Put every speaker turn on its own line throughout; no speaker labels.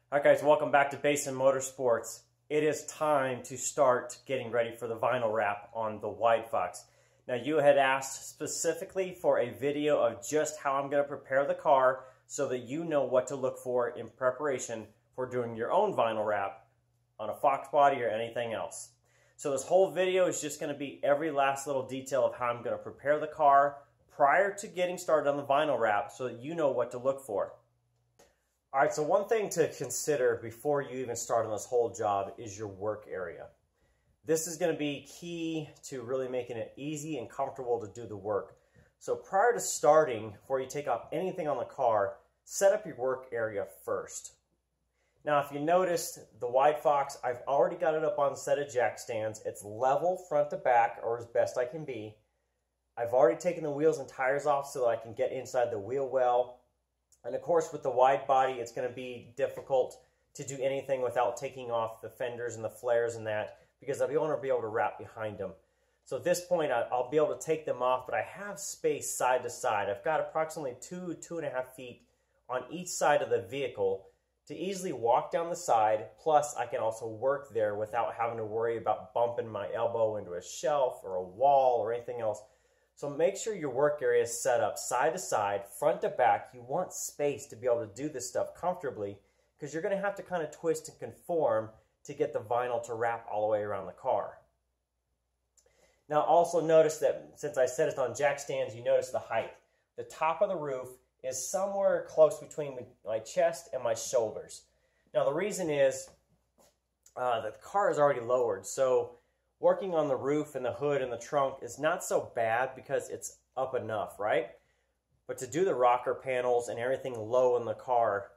Alright guys, welcome back to Basin Motorsports. It is time to start getting ready for the vinyl wrap on the WideFox. Now you had asked specifically for a video of just how I'm going to prepare the car so that you know what to look for in preparation for doing your own vinyl wrap on a Fox body or anything else. So this whole video is just going to be every last little detail of how I'm going to prepare the car prior to getting started on the vinyl wrap so that you know what to look for. Alright, so one thing to consider before you even start on this whole job is your work area. This is going to be key to really making it easy and comfortable to do the work. So prior to starting, before you take off anything on the car, set up your work area first. Now if you noticed, the WideFox, I've already got it up on a set of jack stands. It's level front to back, or as best I can be. I've already taken the wheels and tires off so that I can get inside the wheel well. And of course, with the wide body, it's going to be difficult to do anything without taking off the fenders and the flares and that, because I'll want to be able to wrap behind them. So at this point, I'll be able to take them off, but I have space side to side. I've got approximately 2.5 feet on each side of the vehicle to easily walk down the side, plus I can also work there without having to worry about bumping my elbow into a shelf or a wall or anything else. So make sure your work area is set up side to side, front to back. You want space to be able to do this stuff comfortably because you're going to have to kind of twist and conform to get the vinyl to wrap all the way around the car. Now also notice that since I set it on jack stands, you notice the height. The top of the roof is somewhere close between my chest and my shoulders. Now the reason is that the car is already lowered, so working on the roof and the hood and the trunk is not so bad because it's up enough, right? But to do the rocker panels and everything low in the car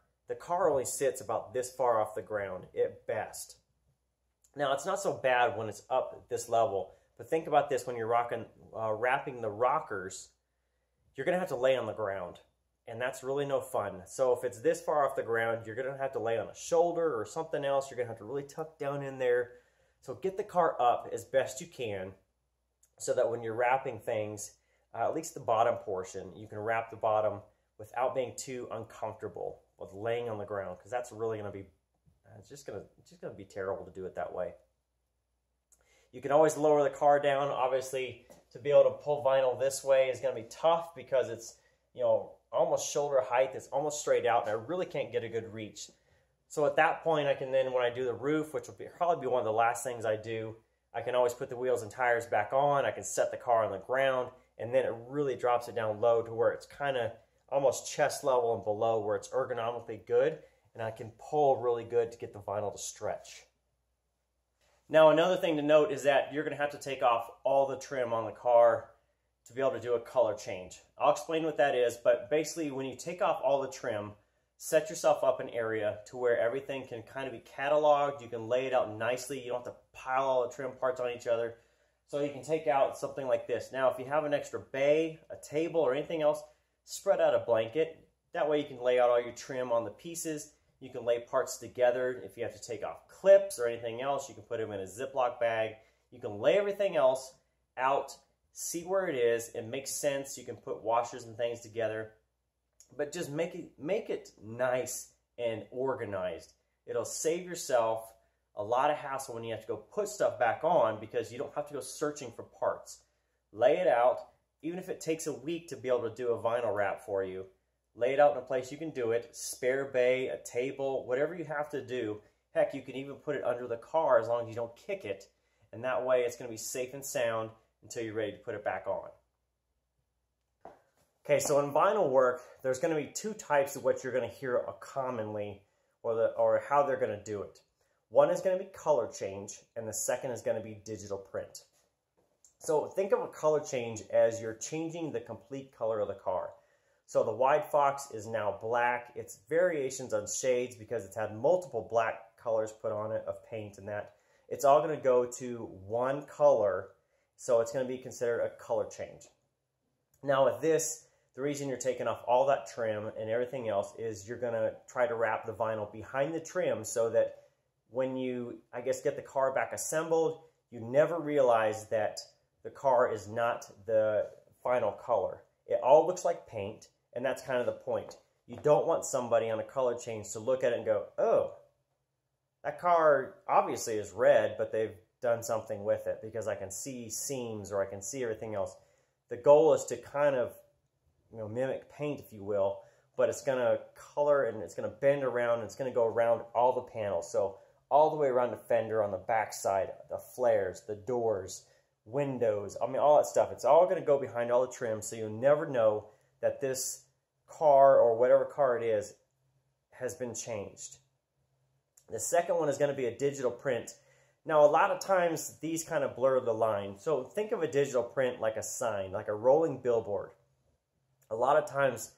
only sits about this far off the ground at best. Now, it's not so bad when it's up at this level, but think about this when you're wrapping the rockers, you're going to have to lay on the ground, and that's really no fun. So if it's this far off the ground, you're going to have to lay on a shoulder or something else. You're going to have to really tuck down in there. So get the car up as best you can so that when you're wrapping things, at least the bottom portion, you can wrap the bottom without being too uncomfortable with laying on the ground, because that's really going to be, it's just going to be terrible to do it that way. You can always lower the car down. Obviously, to be able to pull vinyl this way is going to be tough because it's, you know, almost shoulder height. It's almost straight out, and I really can't get a good reach. So at that point, I can then, when I do the roof, which will probably be one of the last things I do, I can always put the wheels and tires back on. I can set the car on the ground, and then it really drops it down low to where it's kind of almost chest level and below, where it's ergonomically good, and I can pull really good to get the vinyl to stretch. Now, another thing to note is that you're going to have to take off all the trim on the car to be able to do a color change. I'll explain what that is, but basically when you take off all the trim, set yourself up an area to where everything can kind of be cataloged. You can lay it out nicely. You don't have to pile all the trim parts on each other. So you can take out something like this. Now, if you have an extra bay, a table, or anything else, spread out a blanket. That way you can lay out all your trim on the pieces. You can lay parts together. If you have to take off clips or anything else, you can put them in a Ziploc bag. You can lay everything else out, see where it is. It makes sense. You can put washers and things together. But just make it nice and organized. It'll save yourself a lot of hassle when you have to go put stuff back on because you don't have to go searching for parts. Lay it out, even if it takes a week to be able to do a vinyl wrap for you. Lay it out in a place you can do it. Spare bay, a table, whatever you have to do. Heck, you can even put it under the car as long as you don't kick it. And that way it's going to be safe and sound until you're ready to put it back on. Okay, so in vinyl work, there's going to be two types of what you're going to hear commonly, or how they're going to do it. One is going to be color change, and the second is going to be digital print. So think of a color change as you're changing the complete color of the car. So the WideFox is now black. It's variations on shades because it's had multiple black colors put on it of paint and that. It's all going to go to one color, so it's going to be considered a color change. Now with this, the reason you're taking off all that trim and everything else is you're going to try to wrap the vinyl behind the trim so that when you, I guess, get the car back assembled, you never realize that the car is not the final color. It all looks like paint, and that's kind of the point. You don't want somebody on a color change to look at it and go, oh, that car obviously is red, but they've done something with it because I can see seams or I can see everything else. The goal is to kind of, mimic paint, if you will, but it's going to color and it's going to bend around and it's going to go around all the panels. So all the way around the fender on the back side, the flares, the doors, windows, all that stuff. It's all going to go behind all the trim, so you'll never know that this car or whatever car it is has been changed. The second one is going to be a digital print. Now, a lot of times these kind of blur the line. So think of a digital print like a sign, like a rolling billboard. A lot of times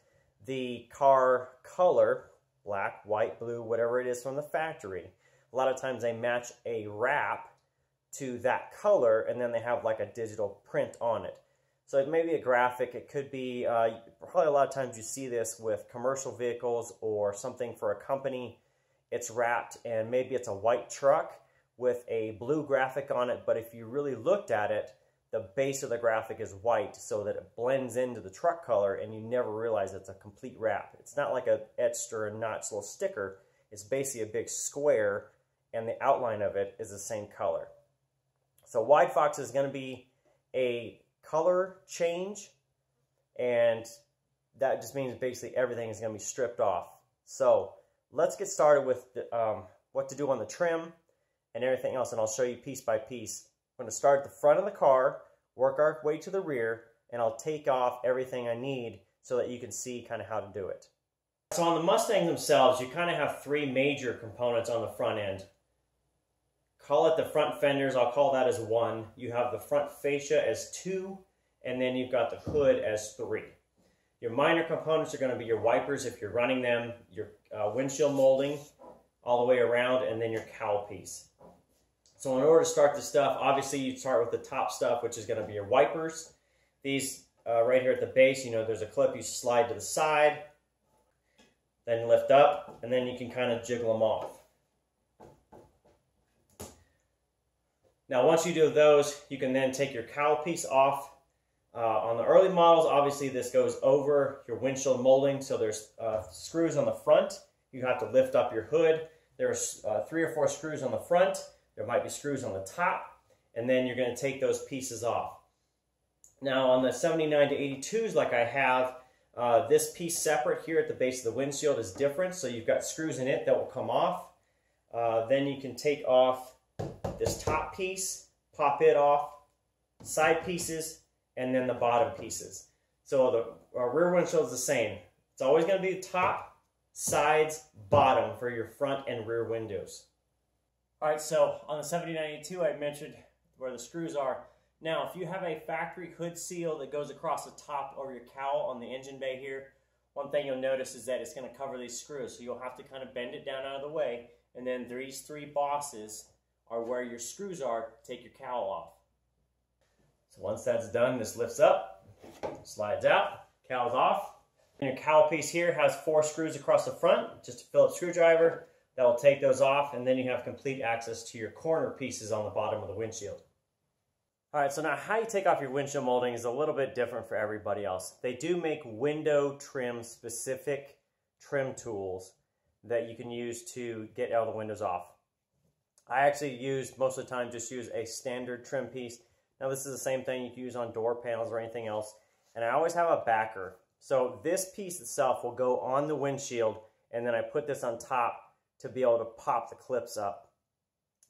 the car color, black, white, blue, whatever it is from the factory, a lot of times they match a wrap to that color, and then they have like a digital print on it. So it may be a graphic, it could be, probably a lot of times you see this with commercial vehicles or something for a company. It's wrapped and maybe it's a white truck with a blue graphic on it, but if you really looked at it, the base of the graphic is white so that it blends into the truck color and you never realize it's a complete wrap. It's not like a etched or a notched little sticker. It's basically a big square and the outline of it is the same color. So WideFox is going to be a color change, and that just means basically everything is going to be stripped off. So let's get started with what to do on the trim and everything else, and I'll show you piece by piece. I'm going to start at the front of the car, work our way to the rear, and I'll take off everything I need so that you can see kind of how to do it. So on the Mustangs themselves, you kind of have three major components on the front end. Call it the front fenders, I'll call that as one. You have the front fascia as two, and then you've got the hood as three. Your minor components are going to be your wipers if you're running them, your windshield molding all the way around, and then your cowl piece. So in order to start this stuff, obviously you start with the top stuff, which is going to be your wipers. These right here at the base, there's a clip you slide to the side, then lift up, and then you can kind of jiggle them off. Now once you do those, you can then take your cowl piece off. On the early models, obviously this goes over your windshield molding, so there's screws on the front. You have to lift up your hood. There's 3 or 4 screws on the front. There might be screws on the top, and then you're going to take those pieces off. Now on the 79 to 82s like I have, this piece separate here at the base of the windshield is different, so you've got screws in it that will come off. Then you can take off this top piece, pop it off, side pieces, and then the bottom pieces. So the rear windshield is the same. It's always going to be the top, sides, bottom for your front and rear windows. All right, so on the 7982, I mentioned where the screws are. Now, if you have a factory hood seal that goes across the top over your cowl on the engine bay here, one thing you'll notice is that it's going to cover these screws. So you'll have to kind of bend it down out of the way, and then these 3 bosses are where your screws are to take your cowl off. So once that's done, this lifts up, slides out, cowl's off. And your cowl piece here has 4 screws across the front, just a Phillips screwdriver. That will take those off, and then you have complete access to your corner pieces on the bottom of the windshield. All right, so now how you take off your windshield molding is a little bit different for everybody else. They do make window trim specific trim tools that you can use to get all the windows off. I actually most of the time just use a standard trim piece. Now this is the same thing you can use on door panels or anything else. And I always have a backer. So this piece itself will go on the windshield, and then I put this on top to be able to pop the clips up.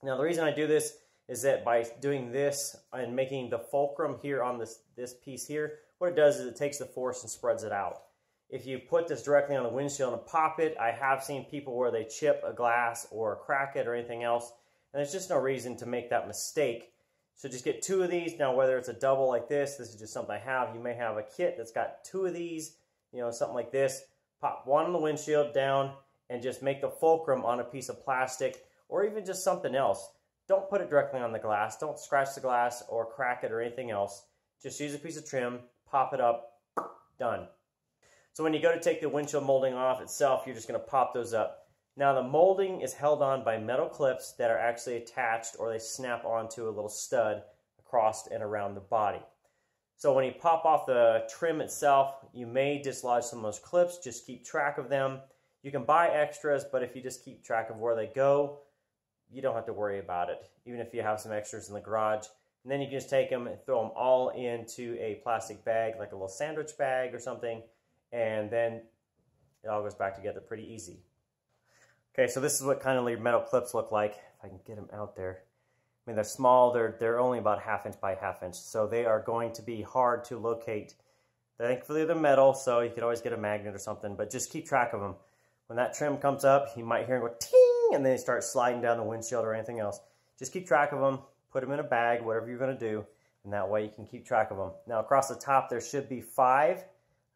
Now the reason I do this is that by doing this and making the fulcrum here on this piece here, what it does is it takes the force and spreads it out. If you put this directly on the windshield and pop it, I have seen people where they chip a glass or crack it or anything else, and there's just no reason to make that mistake. So just get 2 of these. Now whether it's a double like this is just something I have. You may have a kit that's got 2 of these, something like this. Pop one on the windshield down, and just make the fulcrum on a piece of plastic or even just something else. Don't put it directly on the glass. Don't scratch the glass or crack it or anything else. Just use a piece of trim, pop it up, done. So when you go to take the windshield molding off itself, you're just going to pop those up. Now the molding is held on by metal clips that are actually attached, or they snap onto a little stud across and around the body. So when you pop off the trim itself, you may dislodge some of those clips. Just keep track of them. You can buy extras, but if you just keep track of where they go, you don't have to worry about it, even if you have some extras in the garage. And then you can just take them and throw them all into a plastic bag, like a little sandwich bag or something, and then it all goes back together pretty easy. Okay, so this is what kind of your metal clips look like, if I can get them out there. I mean, they're small, they're only about 1/2 inch by 1/2 inch, so they are going to be hard to locate. Thankfully they're metal, so you could always get a magnet or something, but just keep track of them. When that trim comes up, you might hear it go ting, and then it starts sliding down the windshield or anything else. Just keep track of them, put them in a bag, whatever you're going to do, and that way you can keep track of them. Now across the top there should be 5.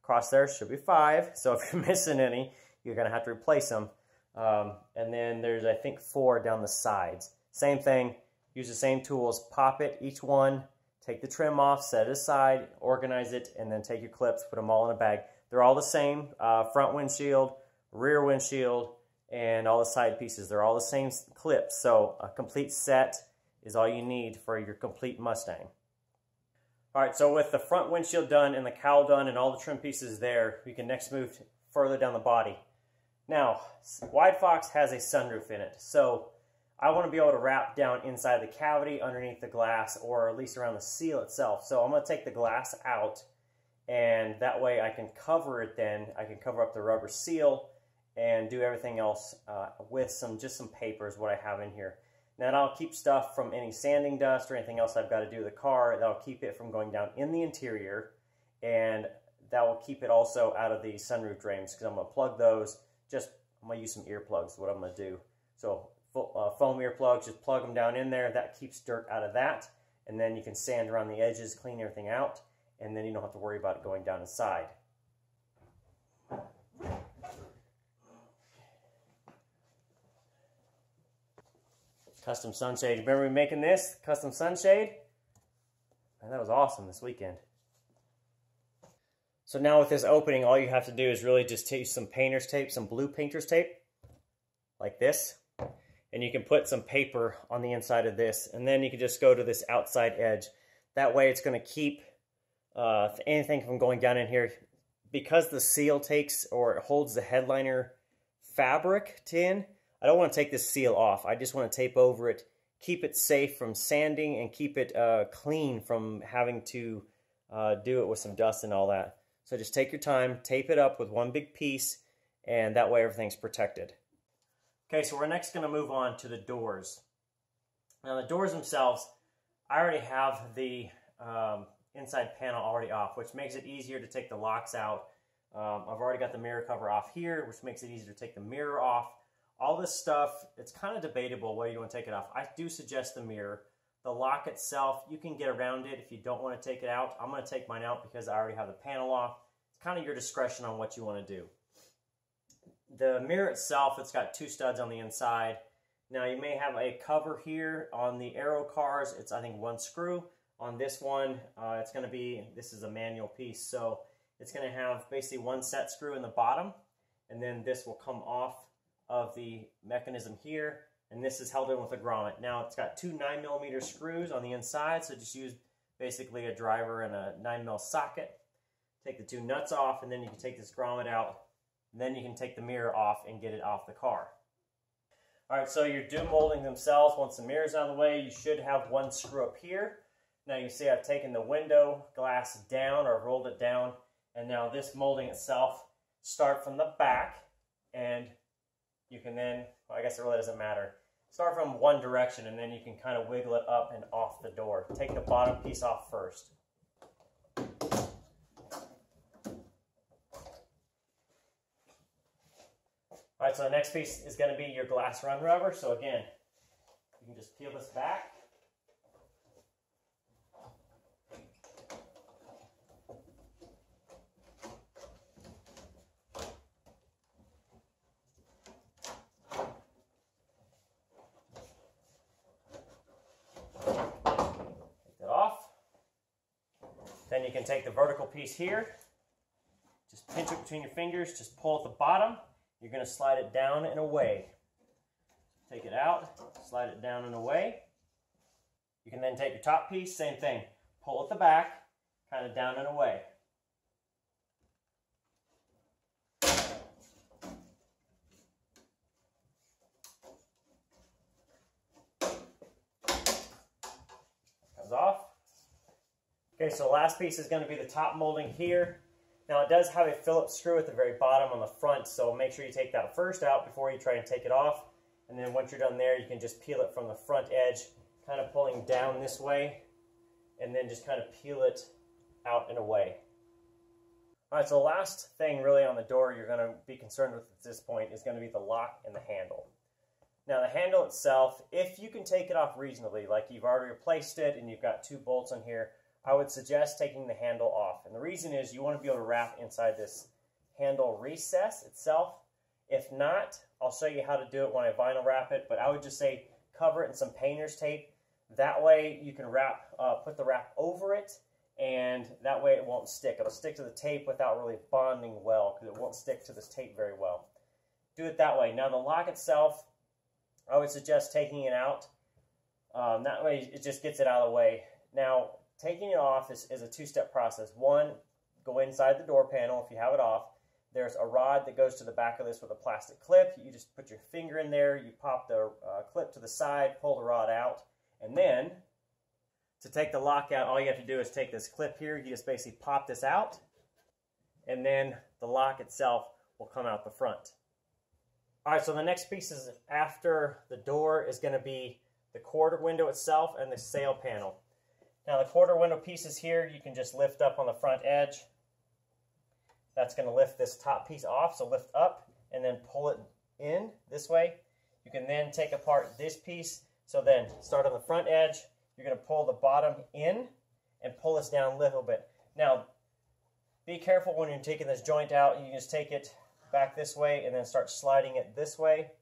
Across there should be 5, so if you're missing any, you're going to have to replace them. And then there's, I think, 4 down the sides. Same thing, use the same tools, pop it, each one, take the trim off, set it aside, organize it, and then take your clips, put them all in a bag. They're all the same, front windshield, rear windshield, and all the side pieces. They're all the same clips, so a complete set is all you need for your complete Mustang. All right, so with the front windshield done and the cowl done and all the trim pieces there, we can next move further down the body. Now, WideFox has a sunroof in it, so I want to be able to wrap down inside the cavity, underneath the glass, or at least around the seal itself. So I'm going to take the glass out, and that way I can cover it then. I can cover up the rubber seal and do everything else with just some paper is what I have in here. Now that'll keep stuff from any sanding dust or anything else I've got to do to the car. That'll keep it from going down in the interior, and that will keep it also out of the sunroof drains, because I'm going to plug those. I'm going to use some earplugs, what I'm going to do. So foam earplugs, just plug them down in there. That keeps dirt out of that. And then you can sand around the edges, clean everything out, and then you don't have to worry about it going down inside. Custom sunshade. Remember me making this? Custom sunshade? Man, that was awesome this weekend. So now with this opening, all you have to do is really just take some painter's tape, some blue painter's tape, like this. And you can put some paper on the inside of this, and then you can just go to this outside edge. That way it's going to keep anything from going down in here. Because the seal takes, or it holds the headliner fabric tin, I don't want to take this seal off. I just want to tape over it, keep it safe from sanding, and keep it clean from having to do it with some dust and all that. So just take your time, tape it up with one big piece, and that way everything's protected. Okay, so we're next going to move on to the doors. Now the doors themselves, I already have the inside panel already off, which makes it easier to take the locks out. I've already got the mirror cover off here, which makes it easier to take the mirror off. All this stuff, it's kind of debatable whether you want to take it off. I do suggest the mirror. The lock itself, you can get around it if you don't want to take it out. I'm going to take mine out because I already have the panel off. It's kind of your discretion on what you want to do. The mirror itself, it's got 2 studs on the inside. Now you may have a cover here on the Aero cars. It's, I think, 1 screw. On this one, it's going to be, this is a manual piece, so it's going to have basically 1 set screw in the bottom, and then this will come off of the mechanism here, and this is held in with a grommet. Now it's got 2 9mm screws on the inside, so just use basically a driver and a 9mm socket. Take the 2 nuts off, and then you can take this grommet out, and then you can take the mirror off and get it off the car. Alright, so your doom molding themselves, once the mirror's out of the way, you should have 1 screw up here. Now you see I've taken the window glass down, or rolled it down, and now this molding itself, start from the back, and you can then, well, I guess it really doesn't matter. Start from one direction, and then you can kind of wiggle it up and off the door. Take the bottom piece off first. All right, so the next piece is going to be your glass run rubber. So again, you can just peel this back. Then you can take the vertical piece here, just pinch it between your fingers, just pull at the bottom. You're going to slide it down and away. Take it out, slide it down and away. You can then take your top piece, same thing. Pull at the back, kind of down and away. Okay, so the last piece is going to be the top molding here. Now it does have a Phillips screw at the very bottom on the front, so make sure you take that first out before you try and take it off. And then once you're done there, you can just peel it from the front edge, kind of pulling down this way, and then just kind of peel it out and away. Alright, so the last thing really on the door you're going to be concerned with at this point is going to be the lock and the handle. Now the handle itself, if you can take it off reasonably, like you've already replaced it and you've got 2 bolts on here, I would suggest taking the handle off. And the reason is you want to be able to wrap inside this handle recess itself. If not, I'll show you how to do it when I vinyl wrap it, but I would just say cover it in some painter's tape. That way you can put the wrap over it, and that way it won't stick. It'll stick to the tape without really bonding well, because it won't stick to this tape very well. Do it that way. Now the lock itself, I would suggest taking it out. That way it just gets it out of the way. Now, taking it off is a 2-step process. One, go inside the door panel if you have it off. There's a rod that goes to the back of this with a plastic clip. You just put your finger in there, you pop the clip to the side, pull the rod out, and then to take the lock out, all you have to do is take this clip here. You just basically pop this out, and then the lock itself will come out the front. Alright, so the next piece is after the door is going to be the quarter window itself and the sail panel. Now the quarter window pieces here, you can just lift up on the front edge. That's going to lift this top piece off, so lift up and then pull it in this way. You can then take apart this piece, so then start on the front edge. You're going to pull the bottom in and pull this down a little bit. Now, be careful when you're taking this joint out. You just take it back this way and then start sliding it this way.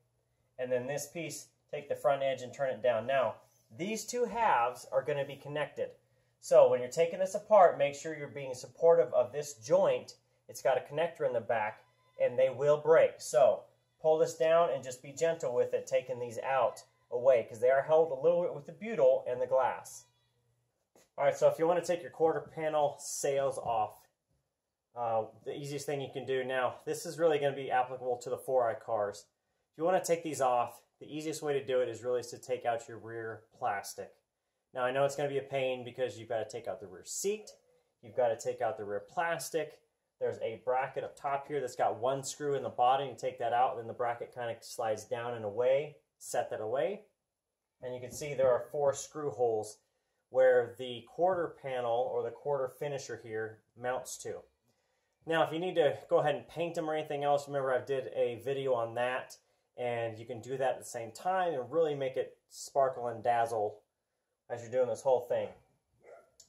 And then this piece, take the front edge and turn it down. Now, these 2 halves are going to be connected. So when you're taking this apart, make sure you're being supportive of this joint. It's got a connector in the back, and they will break. So pull this down and just be gentle with it, taking these out away, because they are held a little bit with the butyl and the glass. Alright, so if you want to take your quarter panel sails off, the easiest thing you can do now, this is really going to be applicable to the 4i cars. If you want to take these off, the easiest way to do it is really to take out your rear plastic. Now I know it's going to be a pain because you've got to take out the rear seat, you've got to take out the rear plastic. There's a bracket up top here that's got 1 screw in the bottom. You take that out, and then the bracket kind of slides down and away. Set that away. And you can see there are 4 screw holes where the quarter panel or the quarter finisher here mounts to. Now, if you need to go ahead and paint them or anything else, remember I did a video on that, and you can do that at the same time and really make it sparkle and dazzle as you're doing this whole thing.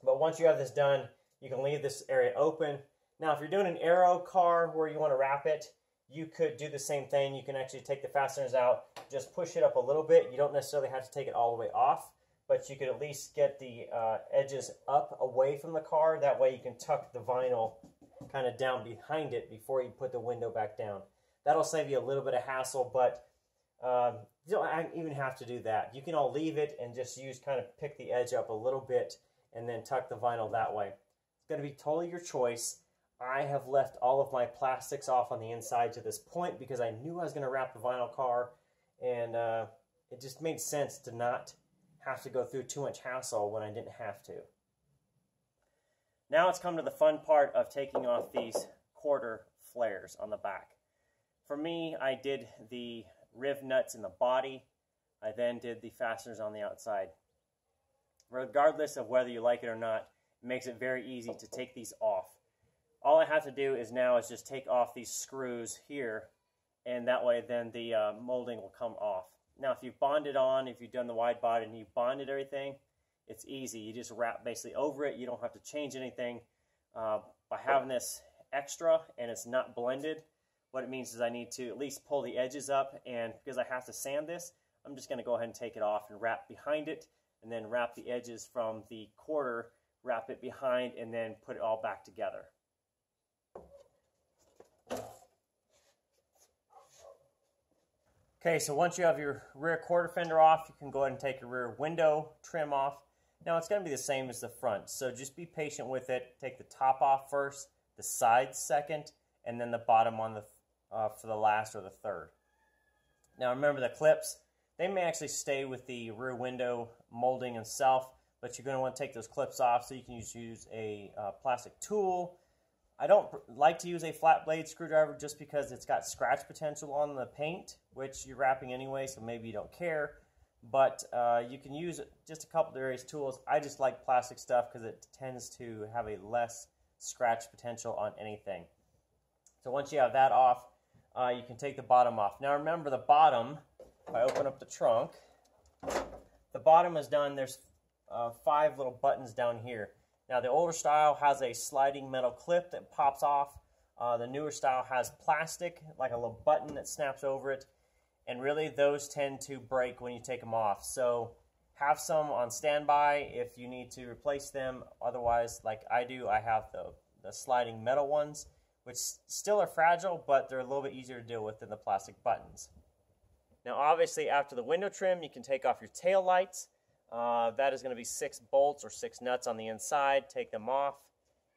But once you have this done, you can leave this area open. Now, if you're doing an aero car where you want to wrap it, you could do the same thing. You can actually take the fasteners out, just push it up a little bit. You don't necessarily have to take it all the way off, but you could at least get the edges up away from the car. That way you can tuck the vinyl kind of down behind it before you put the window back down. That'll save you a little bit of hassle, but you don't even have to do that. You can all leave it and just pick the edge up a little bit and then tuck the vinyl that way. It's going to be totally your choice. I have left all of my plastics off on the inside to this point because I knew I was going to wrap the vinyl car, and it just made sense to not have to go through too much hassle when I didn't have to. Now it's come to the fun part of taking off these quarter flares on the back. For me, I did the riv nuts in the body. I then did the fasteners on the outside. Regardless of whether you like it or not, it makes it very easy to take these off. All I have to do is just take off these screws here, and that way then the molding will come off. Now if you've bonded on, if you've done the wide body and you've bonded everything, it's easy. You just wrap basically over it. You don't have to change anything. By having this extra and it's not blended, what it means is I need to at least pull the edges up, and because I have to sand this, I'm just going to go ahead and take it off and wrap behind it, and then wrap the edges from the quarter, wrap it behind, and then put it all back together. Okay, so once you have your rear quarter fender off, you can go ahead and take your rear window trim off. Now it's going to be the same as the front, so just be patient with it. Take the top off first, the sides second, and then the bottom on the for the last or the third. Now remember the clips, they may actually stay with the rear window molding itself, but you're going to want to take those clips off, so you can use a plastic tool. I don't like to use a flat blade screwdriver just because it's got scratch potential on the paint, which you're wrapping anyway, so maybe you don't care. But you can use just a couple of various tools. I just like plastic stuff because it tends to have a less scratch potential on anything. So once you have that off, you can take the bottom off. Now remember, the bottom, if I open up the trunk, the bottom is done. There's 5 little buttons down here. Now the older style has a sliding metal clip that pops off. The newer style has plastic, like a little button that snaps over it. And really, those tend to break when you take them off. So have some on standby if you need to replace them. Otherwise, like I do, I have the sliding metal ones, which still are fragile, but they're a little bit easier to deal with than the plastic buttons. Now, obviously, after the window trim, you can take off your tail lights. That is going to be 6 bolts or 6 nuts on the inside. Take them off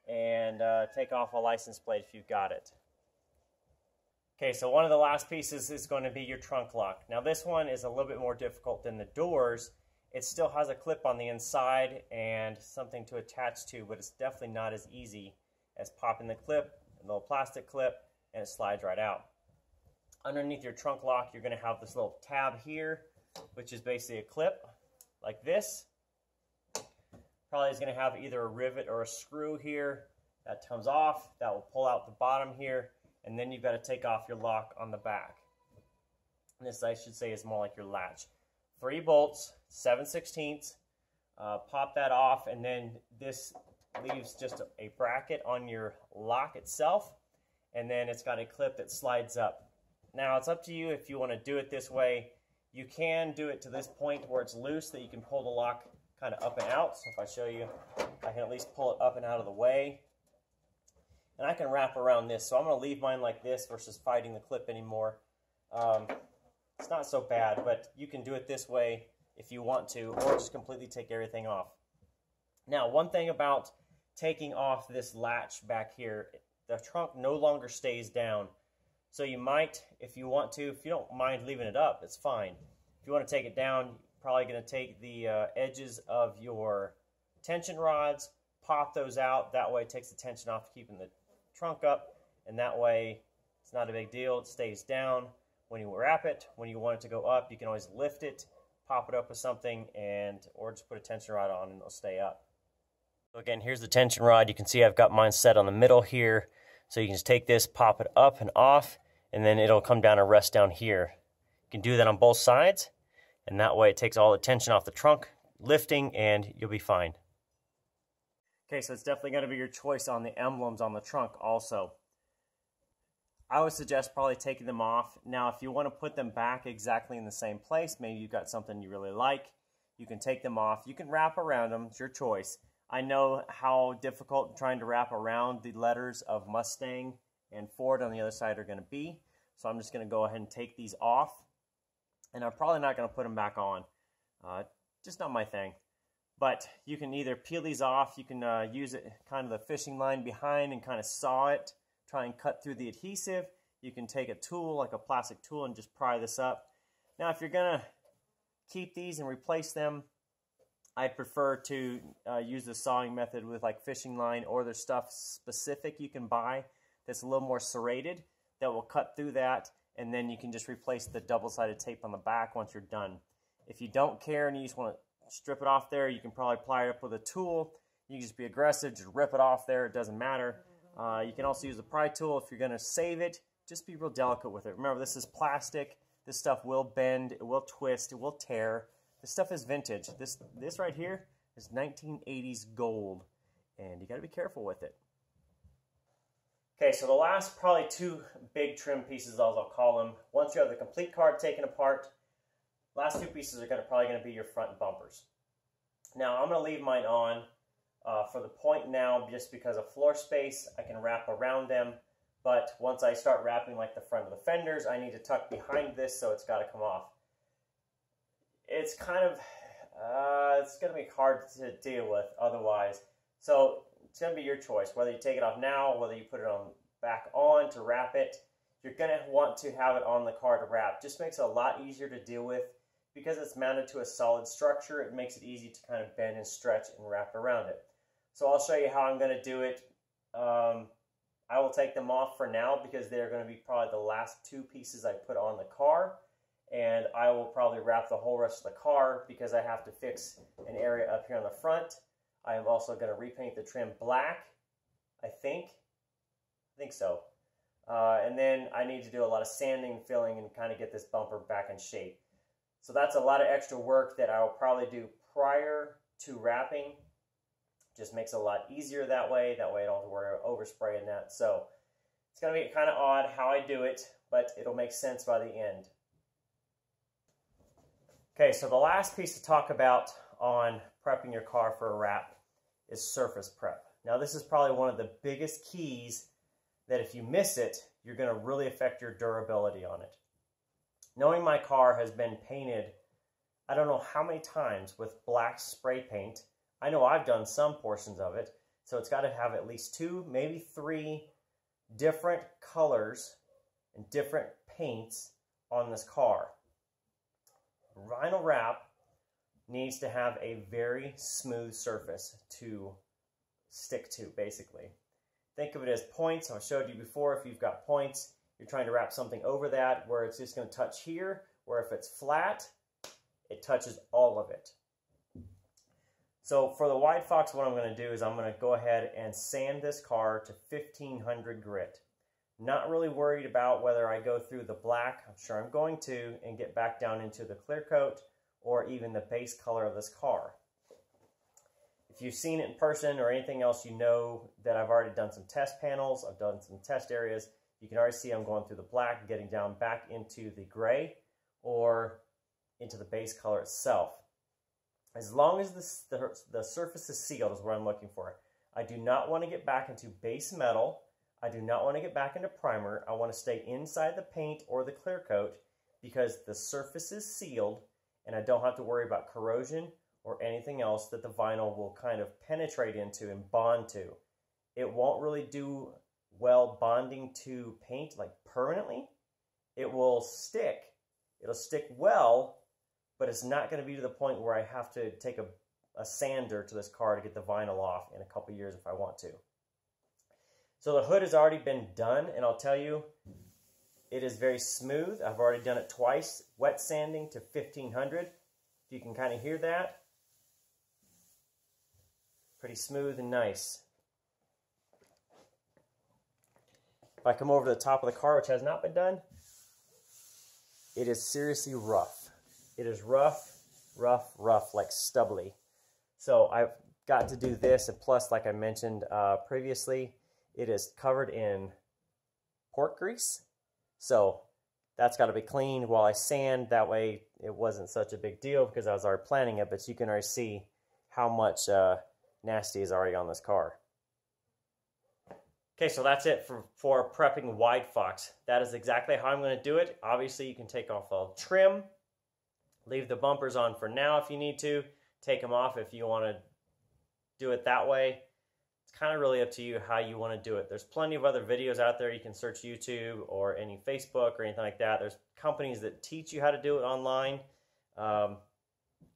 and take off a license plate if you've got it. Okay, so one of the last pieces is going to be your trunk lock. Now this one is a little bit more difficult than the doors. It still has a clip on the inside and something to attach to, but it's definitely not as easy as popping the clip, a little plastic clip, and it slides right out. Underneath your trunk lock, you're going to have this little tab here, which is basically a clip like this. Probably is going to have either a rivet or a screw here. That comes off. That will pull out the bottom here. And then you've got to take off your lock on the back. And this, I should say, is more like your latch. 3 bolts, 7/16. Pop that off, and then this leaves just a bracket on your lock itself. And then it's got a clip that slides up. Now, it's up to you if you want to do it this way. You can do it to this point where it's loose, that you can pull the lock kind of up and out. So if I show you, I can at least pull it up and out of the way. And I can wrap around this, so I'm going to leave mine like this versus fighting the clip anymore. It's not so bad, but you can do it this way if you want to, or just completely take everything off. Now, one thing about taking off this latch back here, the trunk no longer stays down. So you might, if you want to, if you don't mind leaving it up, it's fine. If you want to take it down, you're probably going to take the edges of your tension rods, pop those out. That way it takes the tension off, keeping the trunk up, and that way it's not a big deal. It stays down when you wrap it. When you want it to go up, you can always lift it, pop it up with something, or just put a tension rod on and it'll stay up. So again, here's the tension rod. You can see I've got mine set on the middle here. So you can just take this, pop it up and off, and then it'll come down and rest down here. You can do that on both sides, and that way it takes all the tension off the trunk, lifting, and you'll be fine. Okay, so it's definitely going to be your choice on the emblems on the trunk also. I would suggest probably taking them off. Now, if you want to put them back exactly in the same place, maybe you've got something you really like, you can take them off. You can wrap around them. It's your choice. I know how difficult trying to wrap around the letters of Mustang and Ford on the other side are going to be. So I'm just going to go ahead and take these off. And I'm probably not going to put them back on. Just not my thing. But you can either peel these off, you can use it kind of the fishing line behind and kind of saw it, try and cut through the adhesive. You can take a tool, like a plastic tool, and just pry this up. Now, if you're going to keep these and replace them, I'd prefer to use the sawing method with like fishing line, or there's stuff specific you can buy that's a little more serrated that will cut through that, and then you can just replace the double-sided tape on the back once you're done. If you don't care and you just want to strip it off there, you can probably ply it up with a tool. You can just be aggressive, just rip it off there, it doesn't matter. You can also use a pry tool if you're going to save it. Just be real delicate with it. Remember, this is plastic. This stuff will bend, it will twist, it will tear. This stuff is vintage. This right here is 1980s gold, and you got to be careful with it. Okay, so the last probably 2 big trim pieces, as I'll call them. Once you have the complete car taken apart, last 2 pieces are probably going to be your front bumpers. Now, I'm going to leave mine on for the point now, just because of floor space. I can wrap around them, but once I start wrapping like the front of the fenders, I need to tuck behind this, so it's got to come off. It's kind of, it's going to be hard to deal with otherwise. So it's going to be your choice, whether you take it off now, whether you put it back on to wrap it. You're going to want to have it on the car to wrap. Just makes it a lot easier to deal with, because it's mounted to a solid structure, it makes it easy to kind of bend and stretch and wrap around it. So I'll show you how I'm going to do it. I will take them off for now because they're going to be probably the last two pieces I put on the car. And I will probably wrap the whole rest of the car because I have to fix an area up here on the front. I am also going to repaint the trim black, I think so. And then I need to do a lot of sanding, filling, and kind of get this bumper back in shape. So that's a lot of extra work that I will probably do prior to wrapping. Just makes it a lot easier that way. That way I don't have to worry about overspraying that. So it's going to be kind of odd how I do it, but it'll make sense by the end. Okay, so the last piece to talk about on prepping your car for a wrap is surface prep. Now this is probably one of the biggest keys that if you miss it, you're going to really affect your durability on it. Knowing my car has been painted, I don't know how many times with black spray paint. I know I've done some portions of it, so it's got to have at least 2, maybe 3 different colors and different paints on this car. Vinyl wrap needs to have a very smooth surface to stick to, basically. Think of it as points. I showed you before, if you've got points, you're trying to wrap something over that where it's just going to touch here, where if it's flat, it touches all of it. So for the WideFox, what I'm going to do is I'm going to go ahead and sand this car to 1500 grit. Not really worried about whether I go through the black, I'm sure I'm going to, and get back down into the clear coat or even the base color of this car. If you've seen it in person or anything else, you know that I've already done some test panels, I've done some test areas. You can already see I'm going through the black and getting down back into the gray or into the base color itself. As long as the surface is sealed is what I'm looking for. I do not want to get back into base metal. I do not want to get back into primer. I want to stay inside the paint or the clear coat because the surface is sealed and I don't have to worry about corrosion or anything else that the vinyl will kind of penetrate into and bond to. It won't really do well bonding to paint like permanently. It will stick. It'll stick well, but it's not going to be to the point where I have to take a sander to this car to get the vinyl off in a couple years if I want to. So the hood has already been done, and I'll tell you, it is very smooth. I've already done it twice, wet sanding to 1500. If you can kind of hear that. Pretty smooth and nice. If I come over to the top of the car, which has not been done, it is seriously rough. It is rough, like stubbly. So I've got to do this, and plus, like I mentioned previously, it is covered in pork grease. So that's got to be cleaned while I sand. That way it wasn't such a big deal because I was already planning it, but you can already see how much nasty is already on this car. Okay, so that's it for prepping WideFox. That is exactly how I'm going to do it. Obviously, you can take off all trim. Leave the bumpers on for now if you need to. Take them off if you want to do it that way. It's kind of really up to you how you want to do it. There's plenty of other videos out there. You can search YouTube or any Facebook or anything like that. There's companies that teach you how to do it online.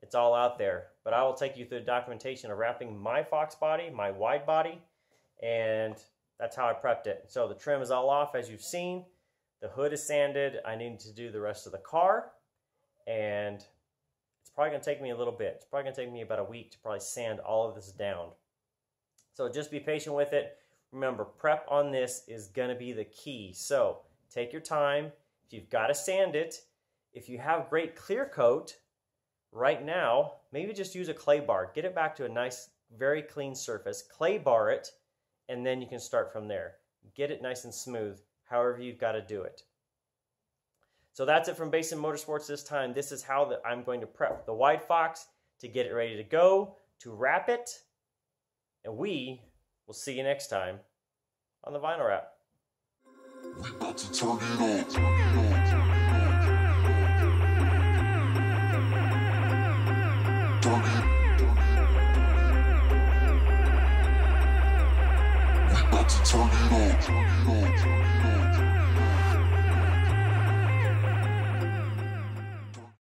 It's all out there. But I will take you through the documentation of wrapping my Fox body, my wide body, and that's how I prepped it. So the trim is all off, as you've seen. The hood is sanded. I need to do the rest of the car, and it's probably going to take me a little bit. It's probably going to take me about a week to probably sand all of this down. So just be patient with it. Remember, prep on this is going to be the key. So take your time. If you've got to sand it, if you have great clear coat right now, maybe just use a clay bar. Get it back to a nice, very clean surface. Clay bar it, and then you can start from there. Get it nice and smooth, however you've got to do it. So that's it from Basin Motorsports this time. This is how I'm going to prep the WideFox to get it ready to go, to wrap it, and we will see you next time on the vinyl wrap.
We about to turn it on.